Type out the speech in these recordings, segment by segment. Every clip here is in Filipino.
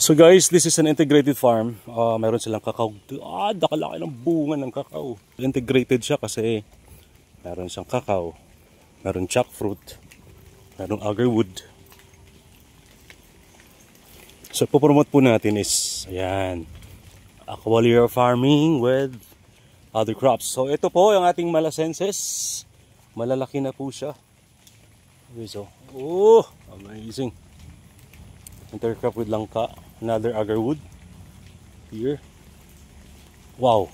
So guys, this is an integrated farm. Meron silang kakao. Nakalaki ng bunga ng kakao. Integrated siya kasi meron siyang kakao, meron jackfruit, meron agarwood. So popromote po natin is, ayan, aqualia farming with other crops. So ito po yung ating malasenses. Malalaki na po siya. Okay, so, amazing. Intercrop with langka. Another agarwood here. Wow.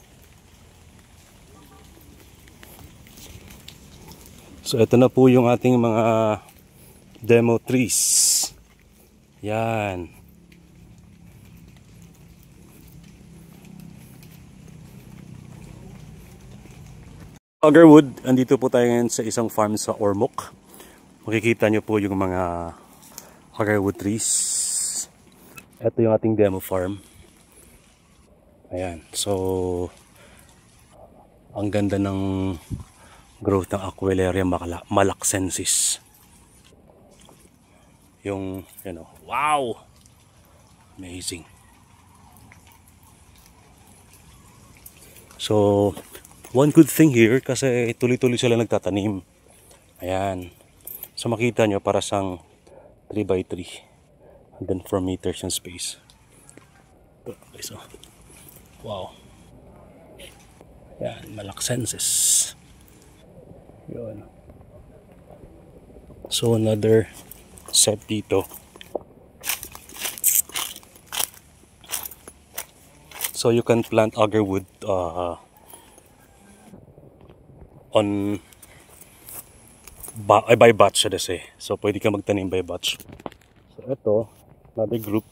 So ito na po yung ating mga demo trees. Yan. Agarwood, andito po tayo ngayon sa isang farm sa Ormoc. Makikita nyo po yung mga agarwood trees. Ito yung ating demo farm. Ayan. So, ang ganda ng growth ng Aqualaria malaxensis. Yung, wow! Amazing. So, one good thing here, kasi tuloy-tuloy sila nagtatanim. Ayan. So, makita nyo para sang 3x3. And then 4 meters in space. Okay, so, wow. Yan, malaxensis. Yun. So, another set dito. So, you can plant agarwood by batch siya kasi. So, pwede ka magtanim by batch. So, ito, another group.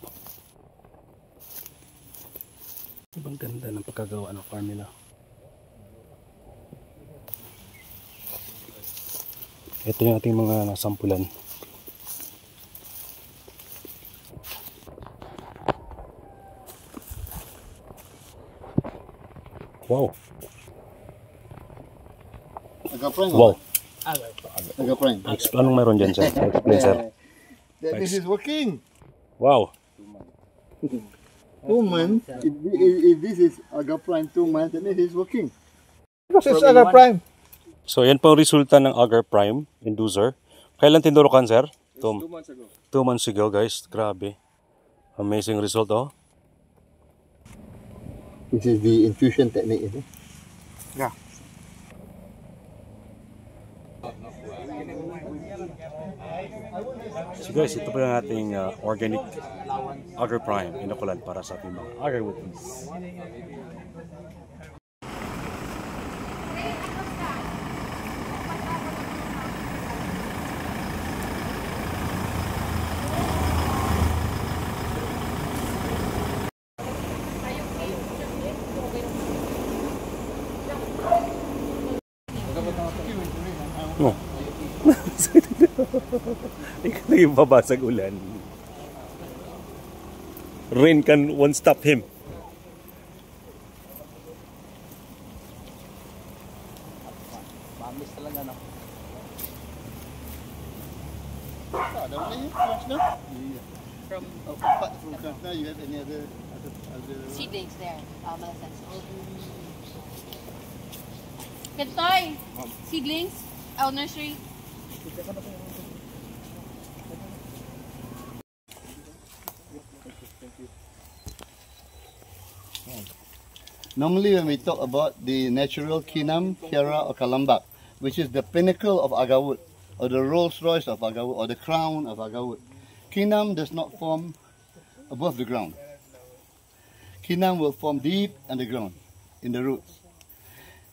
Ibang ganda ng pagkagawa ng farm nila. Ito yung ating mga nasampulan. Wow. Wow. Anong meron dyan, sir? Explain, sir. This is working. Wow. 2 months. If this is Agar Prime 2 months, then it is working. This is Agar Prime. So, yan po ang resulta ng Agar Prime inducer. Kailan tinurukan, sir? 2 months ago. 2 months ago, guys. Grabe. Amazing result, oh. This is the infusion technique, is it? Yeah. So guys, ito po yung ating organic Agar Prime inokulan para sa ating mga agarwood trees. No. Ikaw na yung babasag ulan. Rain won't stop him. Mamis talaga, no? From apart from Krishna, you have any other seedlings there. Kentoy, seedlings, nursery. Normally when we talk about the natural Kinam, Kiara or Kalambak, which is the pinnacle of agarwood, or the Rolls Royce of agarwood, or the crown of agarwood, Kinam does not form above the ground. Kinam will form deep underground, in the roots.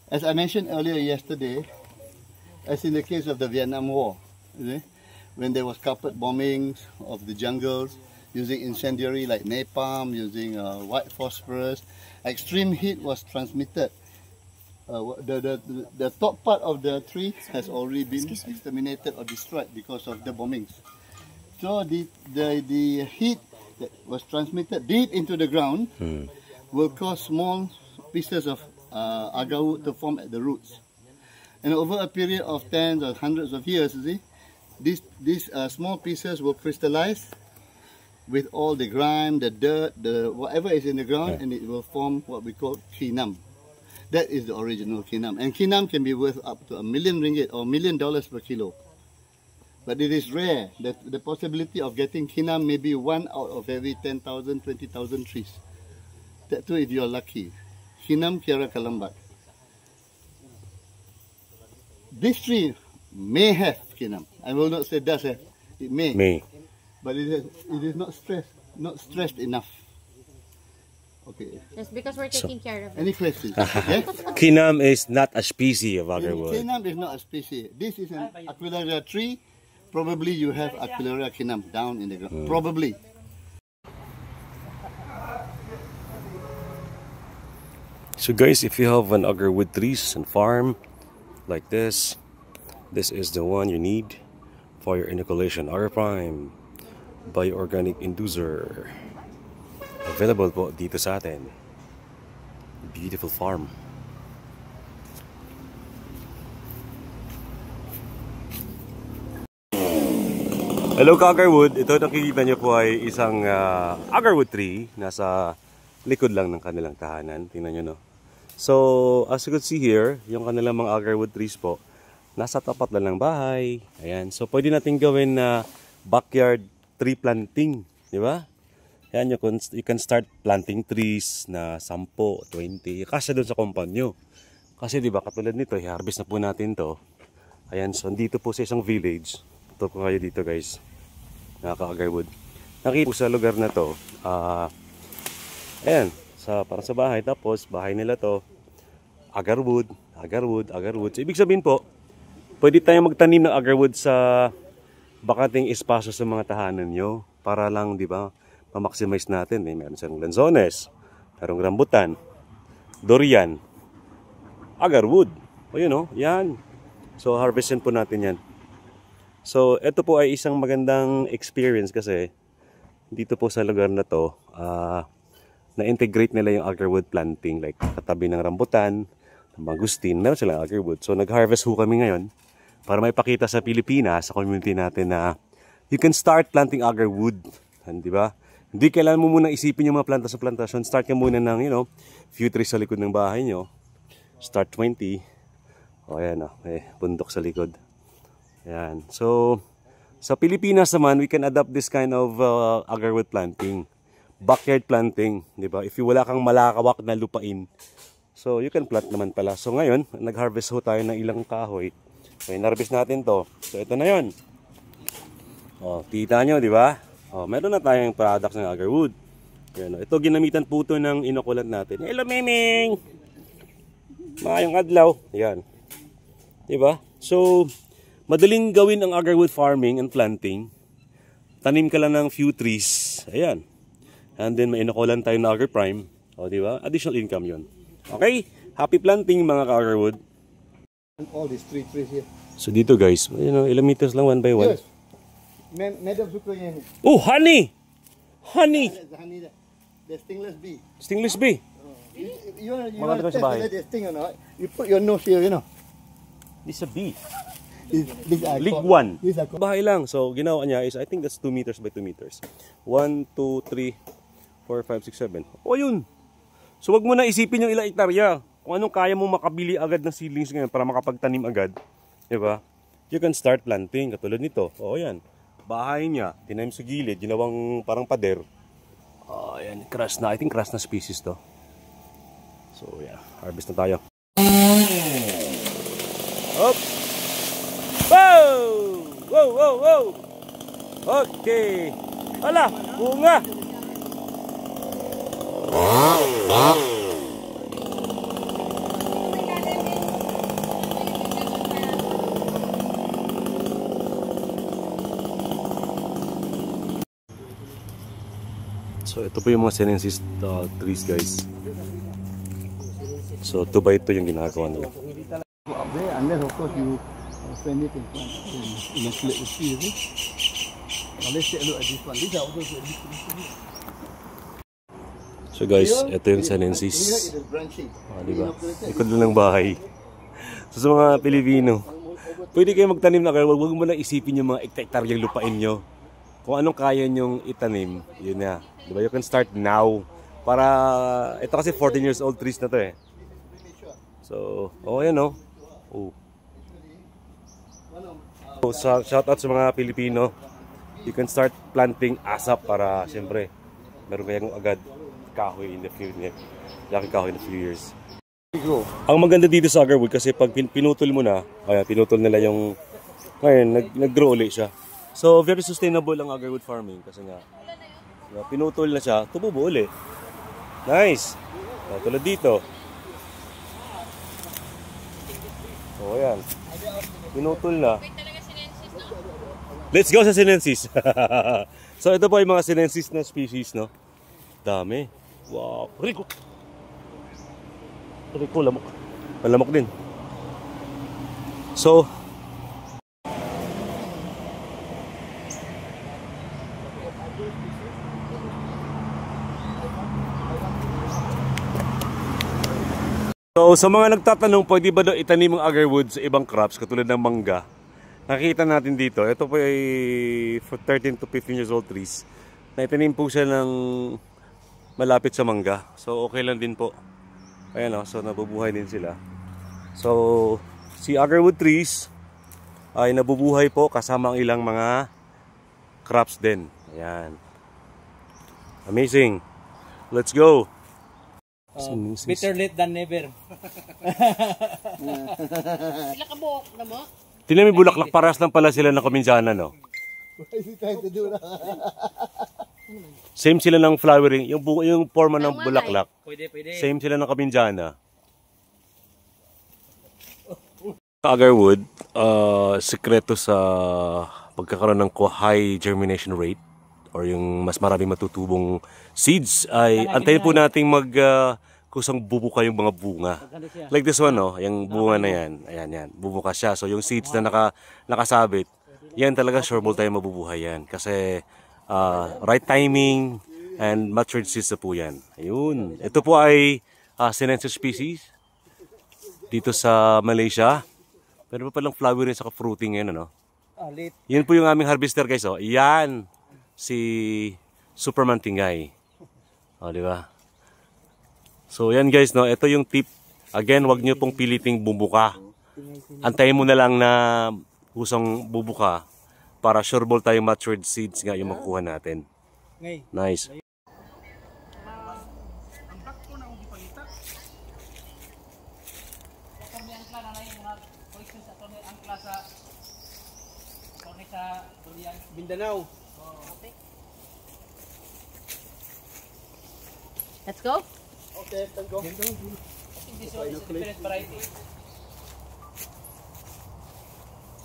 As I mentioned earlier yesterday, as in the case of the Vietnam War, when there was carpet bombings of the jungles, using incendiary like napalm, using white phosphorus, extreme heat was transmitted. The top part of the tree has already been exterminated or destroyed because of the bombings. So the heat that was transmitted deep into the ground will cause small pieces of agarwood to form at the roots. And over a period of tens or hundreds of years, you see, these small pieces will crystallize with all the grime, the dirt, the whatever is in the ground, and it will form what we call kinam. That is the original kinam. And kinam can be worth up to ＲMB 1 million or $1 million per kilo. But it is rare that the possibility of getting kinam may be 1 out of every 10,000, 20,000 trees. That too if you're lucky. Kinam Kiara Kalambak. This tree may have kinam. I will not say does have. It may. But it is not stressed enough. Okay. Just because we're taking care of it. Any questions? Yes? Kinam is not a species of agarwood. Kinam is not a species. This is an Aquilaria tree. Probably you have Aquilaria kinam down in the ground. Probably. So guys, if you have an agarwood trees and farm like this is the one you need for your inoculation. Agar Prime Bioorganic Inducer. Available po dito sa atin. Beautiful farm. Hello ka-agarwood. Ito nakikita nyo po ay isang agarwood tree. Nasa likod lang ng kanilang tahanan. Tingnan nyo, no? So, as you can see here, yung kanilang mga agarwood trees po, nasa tapat lang ng bahay. Ayan. So, pwede natin gawin na backyard tree planting. Di ba? Ayan, you can start planting trees na 10, 20. Kasi doon sa compound nyo. Kasi di ba, katulad nito, i-harvest na po natin to. Ayan, so dito po sa isang village. Ito po kayo dito guys. Nakaka-agarwood. Nakita po sa lugar na to. Ayan, para sa bahay. Tapos, bahay nila to. Agarwood. So, ibig sabihin po, pwede tayong magtanim ng agarwood sa bakating espasyo sa mga tahanan nyo. Para lang, di ba, ma-maximize natin. Meron silang lanzones, merong rambutan, durian, agarwood. O yun o, yan. So, harvestin po natin yan. So, ito po ay isang magandang experience kasi dito po sa lugar na to, na-integrate nila yung agarwood planting. Like, katabi ng rambutan, mangustin, meron silang agarwood. So, nag-harvest ho kami ngayon para may pakita sa Pilipinas, sa community natin na you can start planting agarwood. Di ba? Hindi kailangan mo muna isipin yung mga plantas sa plantasyon. Start ka muna ng, few trees sa likod ng bahay nyo. Start 20. O, ayan o. Bundok sa likod. Ayan. So, sa Pilipinas naman, we can adopt this kind of agarwood planting. Backyard planting. Diba? If wala kang malakawak na lupain, so you can plant naman pala. So, ngayon, nag-harvest ho tayo ng ilang kahoy. So, in-harvest natin to. So, ito na yon. O, kita nyo, di ba? O, meron na tayong products ng agarwood. Ayan, ito, ginamitan po ito ng inokulant natin. Hello, Miming! Maayong adlaw. Ayan. Diba? So, madaling gawin ang agarwood farming and planting. Tanim ka lang ng few trees. Ayan. And then, may inokulant tayo ng Agar Prime. O, diba? Additional income yon. Okay? Happy planting, mga ka-agarwood. All these trees here. So, dito guys, ilang meters lang, one by one. Yes. Madam Zukoyen. Oh, honey! Honey! The honey, the stingless bee. Stingless bee. You want Maganda to test sa bahay. whether they sting or not? You put your nose here, This is a bee. These are League called- 1. These are called- Bahay lang. So, ginawa niya is, I think that's 2 meters by 2 meters. 1, 2, 3, 4, 5, 6, 7. O, yun. So, wag mo na isipin yung ilang hektarya. Kung anong kaya mo makabili agad ng seedlings ngayon para makapagtanim agad. Diba? You can start planting. Katulad nito. O, yan. Bahay niya. Tinanim sa gilid. Ginawang parang pader. O, yan. Crush na. I think crush na species to. So, yeah. Harvest na tayo. Hop! Wow! Wow, wow, wow! Okay. Hala, bunga! So, ito po yung mga sinensis trees, guys. So, 2 by 2 yung ginagawa nila. Up there, unless of course you spend it in inoculate the tree, you see? Now let's take a look at this one. These are also So guys, ito yung sinensis. Here it is branching. Diba? Likod lang ng bahay. So, sa mga Pilipino, pwede kayo magtanim na kayo. Huwag mo lang isipin yung mga hektaryang lupain nyo. kung anong kaya nyong itanim, yun na. Diba? You can start now. Para, ito kasi 14 years old trees na to eh. So, yan o. So, shout out sa mga Pilipino. You can start planting asap para, siyempre, meron kayong agad kahoy in the few years. Ang maganda dito sa agarwood kasi pag pinutol mo na, pinutol nila yung, ngayon, nag-grow ulit siya. So, very sustainable ang agarwood farming kasi nga, pinutol na siya, tumubo ulit. Nice! Tulad dito. Ayan. Pinutol na. Let's go sa sinensis. So, ito po yung mga sinensis na species, no? Dami. Wow. Rico, lamok. Malamok din. So, sa mga nagtatanong, pwede ba daw itanim ang agarwood sa ibang crops katulad ng mangga? Nakikita natin dito, ito po ay 13 to 15 years old trees. Naitanim po siya ng malapit sa mangga. So okay lang din po. Ayan o, so nabubuhay din sila. So si agarwood trees ay nabubuhay po kasama ang ilang mga crops din. Ayan. Amazing. Let's go. Better late than never. Sila kabuok na mo? Tinan mo bulaklak, paras lang pala sila ng kuminsyana, no? Same sila ng flowering, yung forma ng bulaklak. Pwede. Same sila ng kabinjana. Agarwood, sekreto sa pagkakaroon ng high germination rate or yung mas maraming matutubong seeds ay antayin po nating kusang bubuka yung mga bunga. Like this one, no? Yung bunga na yan. Ayan, yan. Bubuka siya. So, yung seeds na nakasabit, yan talaga sure ball tayo mabubuhay yan. Kasi right timing and matured seeds na po yan. Ayun. Ito po ay sinensis species dito sa Malaysia. Pero pa palang flowering sa fruiting ngayon, ano? Yan po yung aming harvester, guys. Oh. Yan. Si Superman Tingay. O, di ba? So, yan guys, no? Ito yung tip. Again, wag nyo pong piliting bubuka. Antayin mo na lang na kusang bubuka para sure ball tayong matured seeds nga yung makukuha natin. Nice. Mindanao. Let's go. Okay, let's go. This one is a different variety.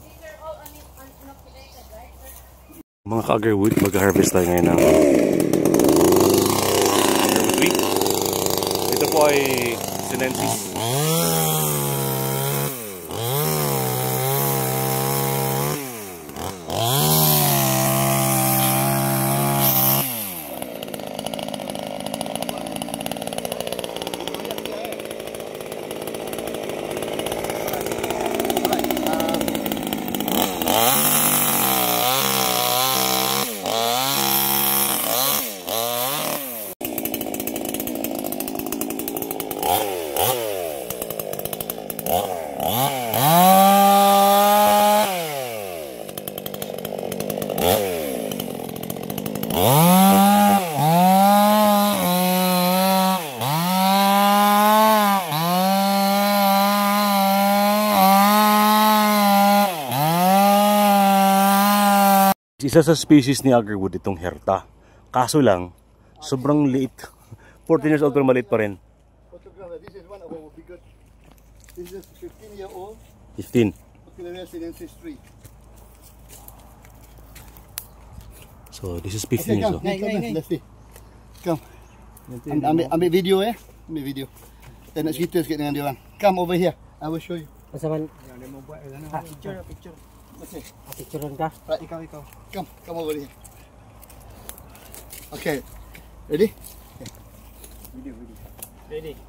These are all uninoculated, right? Mga ka-agarwood, mag-harvest tayo ngayon ng agarwood tree. Ito po ay sinensis. Isa sa species ni agarwood itong herta. Kaso lang, sobrang liit. 14 years old pero maliit pa rin. This is one of our biggest. This is 15-year-old. 15. Philodendron sinensis tree. So this is 15 years old. Let's see. Come. Ambil video Ambil video. Saya nak cerita sikit dengan dia orang. Come over here. I will show you. Pasaman. Picture. Okay. Picturean ka? Right. Ikaw. Come over here. Okay. Ready? Video. Ready.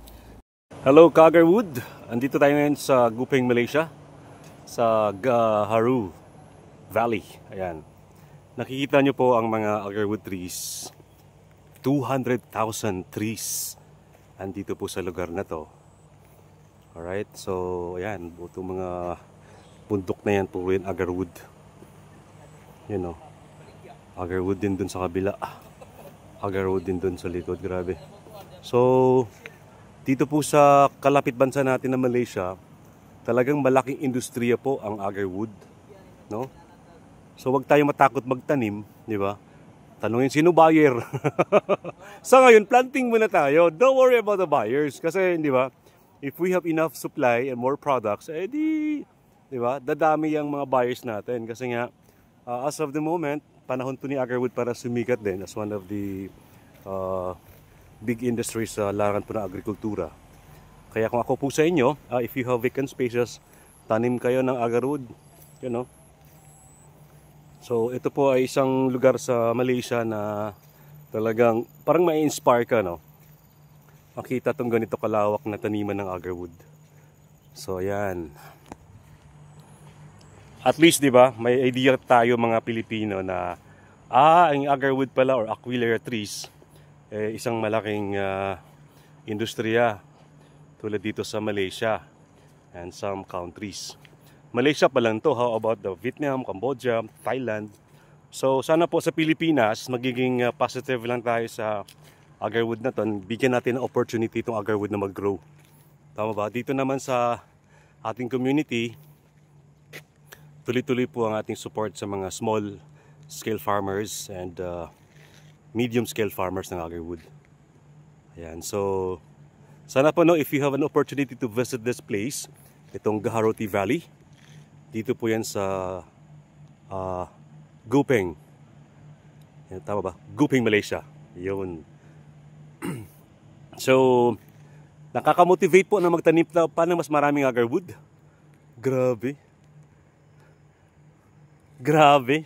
Hello ka-agarwood. Andito tayo ngayon sa Gupeng, Malaysia. Sa Gaharu Valley. Ayan. nakikita nyo po ang mga agarwood trees. 200,000 trees andito po sa lugar na to. Alright, so ayan, buto mga bundok na yan po rin agarwood. You know, agarwood din dun sa kabila. Agarwood din dun sa likod, grabe. So, dito po sa kalapit bansa natin na Malaysia, talagang malaking industriya po ang agarwood, no? So, wag tayo matakot magtanim, di ba? Tanungin sino buyer. Sa ngayon, planting muna tayo. Don't worry about the buyers. Kasi, di ba, if we have enough supply and more products, eh di ba, dadami yung mga buyers natin. Kasi nga, as of the moment, panahon to ni agarwood para sumikat din as one of the big industries sa larangan po ng agrikultura. Kaya kung ako po sa inyo, if you have vacant spaces, tanim kayo ng agarwood, you know. So ito po ay isang lugar sa Malaysia na talagang parang ma-inspire ka, no? Makita tong ganito kalawak na taniman ng agarwood. So ayan. At least, di ba, may idea tayo mga Pilipino na ang agarwood pala or Aquileia trees isang malaking industriya tulad dito sa Malaysia and some countries. Malaysia pa lang to, how about the Vietnam, Cambodia, Thailand? So sana po sa Pilipinas magiging positive lang tayo sa agarwood na to. Bigyan natin ng opportunity itong agarwood na mag-grow. Tama ba? Dito naman sa ating community, tuloy-tuloy po ang ating support sa mga small scale farmers and medium scale farmers ng agarwood. Ayan, so sana po, no, if you have an opportunity to visit this place, itong Gaharuti Valley, dito po yan sa Gupeng. Yan, tama ba? Gupeng, Malaysia. Yun. So nakaka-motivate po na magtanim pa ng mas maraming agarwood. Grabe. Grabe.